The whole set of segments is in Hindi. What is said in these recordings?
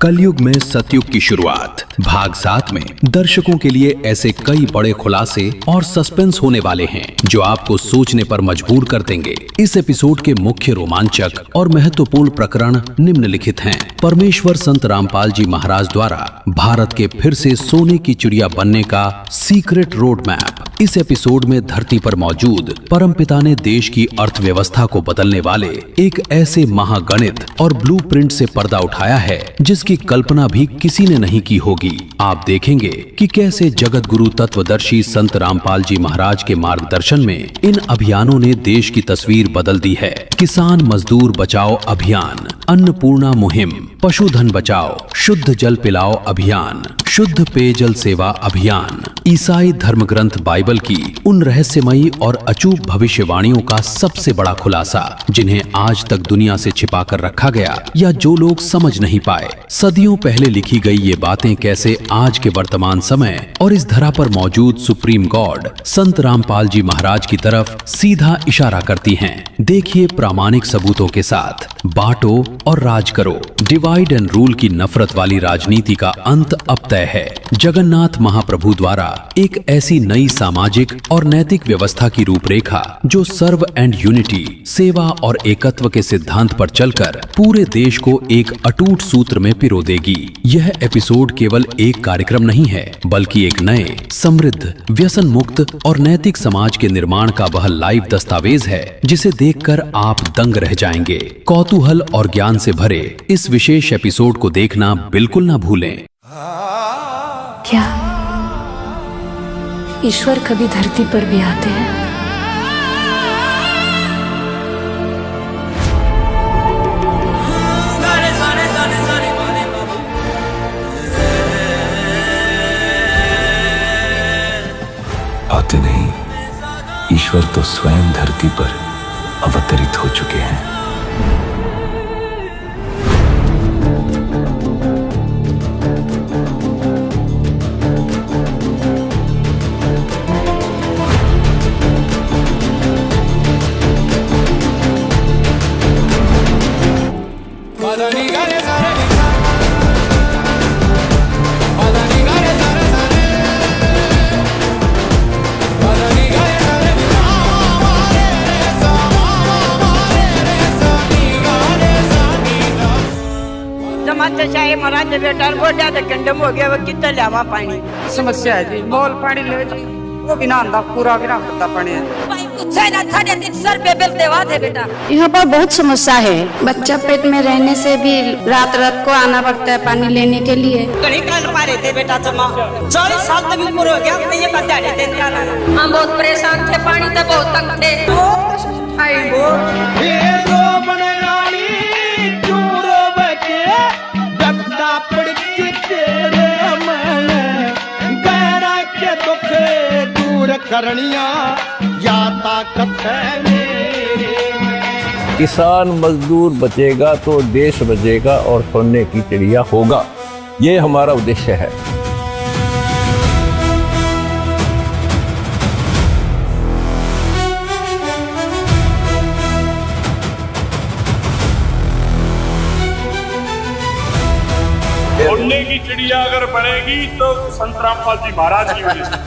कलयुग में सतयुग की शुरुआत भाग 7 में दर्शकों के लिए ऐसे कई बड़े खुलासे और सस्पेंस होने वाले हैं जो आपको सोचने पर मजबूर कर देंगे। इस एपिसोड के मुख्य रोमांचक और महत्वपूर्ण प्रकरण निम्नलिखित हैं। परमेश्वर संत रामपाल जी महाराज द्वारा भारत के फिर से सोने की चिड़िया बनने का सीक्रेट रोड मैप। इस एपिसोड में धरती पर मौजूद परमपिता ने देश की अर्थव्यवस्था को बदलने वाले एक ऐसे महागणित और ब्लूप्रिंट से पर्दा उठाया है जिसकी कल्पना भी किसी ने नहीं की होगी। आप देखेंगे कि कैसे जगत गुरु तत्वदर्शी संत रामपाल जी महाराज के मार्गदर्शन में इन अभियानों ने देश की तस्वीर बदल दी है। किसान मजदूर बचाओ अभियान, अन्नपूर्णा मुहिम, पशुधन बचाओ, शुद्ध जल पिलाओ अभियान, शुद्ध पेयजल सेवा अभियान, ईसाई धर्म ग्रंथ बाइबल की उन रहस्यमयी और अचूक भविष्यवाणियों का सबसे बड़ा खुलासा जिन्हें आज तक दुनिया से छिपा कर रखा गया या जो लोग समझ नहीं पाए। सदियों पहले लिखी गई ये बातें कैसे आज के वर्तमान समय और इस धरा पर मौजूद सुप्रीम गॉड संत रामपाल जी महाराज की तरफ सीधा इशारा करती हैं। देखिए प्रामाणिक सबूतों के साथ। बांटो और राज करो, डिवाइड एंड रूल की नफरत वाली राजनीति का अंत अब तय है। जगन्नाथ महाप्रभु द्वारा एक ऐसी नई सामाजिक और नैतिक व्यवस्था की रूपरेखा जो सर्व एंड यूनिटी, सेवा और एकत्व के सिद्धांत पर चलकर पूरे देश को एक अटूट सूत्र में पिरो देगी। यह एपिसोड केवल एक कार्यक्रम नहीं है बल्कि एक नए, समृद्ध, व्यसन मुक्त और नैतिक समाज के निर्माण का वह लाइव दस्तावेज है जिसे देखकर आप दंग रह जाएंगे। कौतूहल और ज्ञान से भरे इस विशेष एपिसोड को देखना बिल्कुल ना भूलें। क्या ईश्वर कभी धरती पर भी आते हैं? आते नहीं, ईश्वर तो स्वयं धरती पर अवतरित हो चुके हैं। महाराज बेटा गोड्या तो कंडम हो गया, वो कितना लावा पानी समस्या है जी। मोल पानी ले जी, वो बिना आंदा पूरा बिना करता पानी है। सर पे बिल देवा थे बेटा। यहाँ पर बहुत समस्या है। बच्चा पेट में रहने से भी रात रात को आना पड़ता है पानी लेने के लिए। कहीं कर पा रहे थे बेटा जमा 40 साल तक भी पूरा हो गया, तो ये बता देते हैं। हम बहुत परेशान थे, पानी तो बहुत तंग थे। किसान मजदूर बचेगा तो देश बचेगा और सोने की चिड़िया होगा, ये हमारा उद्देश्य है। सोने की चिड़िया अगर बनेगी तो संत रामपाल जी महाराज की वजह से।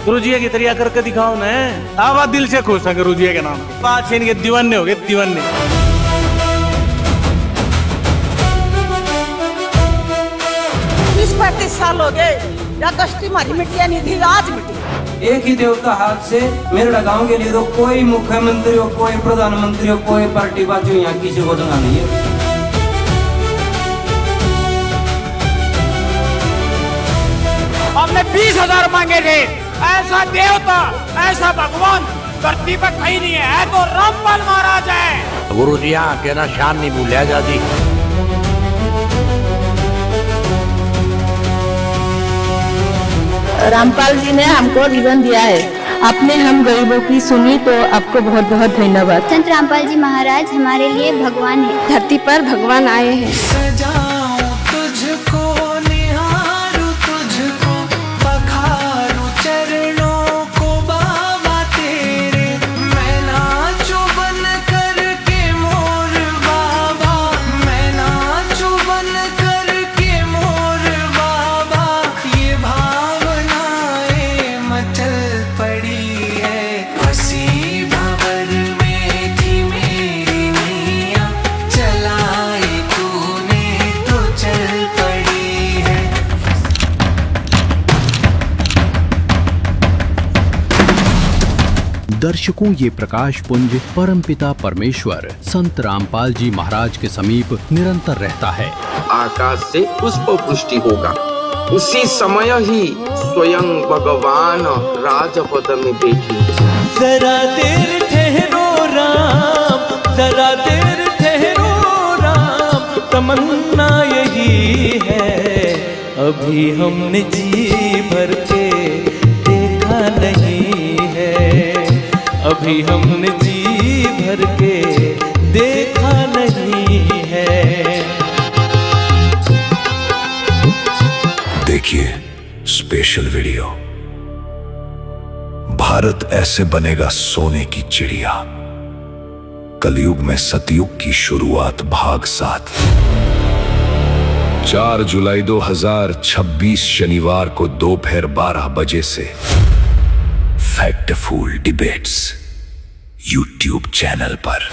गुरुजी की तरिया करके दिखाओ ना। आवाज दिल से खुश है गुरुजी के नाम। 5 इनके दीवाने हो गए, दीवाने। 20-35 साल हो गए, या कष्टी हमारी मिट्टियां नहीं थी, आज मिट्टी। एक ही देवता हाथ से मेरे गांव के लिए तो कोई मुख्यमंत्री हो, कोई प्रधानमंत्री हो, कोई पार्टी बाजू यहाँ किसी को जगह नहीं है। हमने 20,000 मांगे थे। ऐसा देवता, ऐसा भगवान धरती पर कहीं नहीं है तो रामपाल महाराज है। गुरु जी यहाँ के ना शान नहीं भूलिया जाती। रामपाल जी ने हमको जीवन दिया है। आपने हम गरीबों की सुनी, तो आपको बहुत बहुत धन्यवाद। संत रामपाल जी महाराज हमारे लिए भगवान है। धरती पर भगवान आए हैं। सजाऊं तुझको, निहारूं तुझको, पखारूं चरणों को बाबा तेरे। मैं नाचूं बन कर के मोर बाबा, मैं नाचूं बन कर के मोर बाबा। ये भावनाएं मचल पड़ी है, फंसी भंवर में थी मेरी नैया, चलाई तूने तो चल पड़ी है। दर्शकों, ये प्रकाश पुंज परमपिता परमेश्वर संत रामपाल जी महाराज के समीप निरंतर रहता है। आकाश से पुष्प वृष्टि होगा, उसी समय ही स्वयं भगवान राजपद में बैठी। जरा देर ठहरो राम, जरा देर ठहरो राम, तमन्ना यही है, अभी हमने जी भर के देखा नहीं है, अभी हमने जी भर के देखा नहीं है। देखिए स्पेशल वीडियो, भारत ऐसे बनेगा सोने की चिड़िया। कलयुग में सतयुग की शुरुआत भाग 7। 4 जुलाई 2026 शनिवार को दोपहर 12 बजे से फैक्टफुल डिबेट्स यूट्यूब चैनल पर।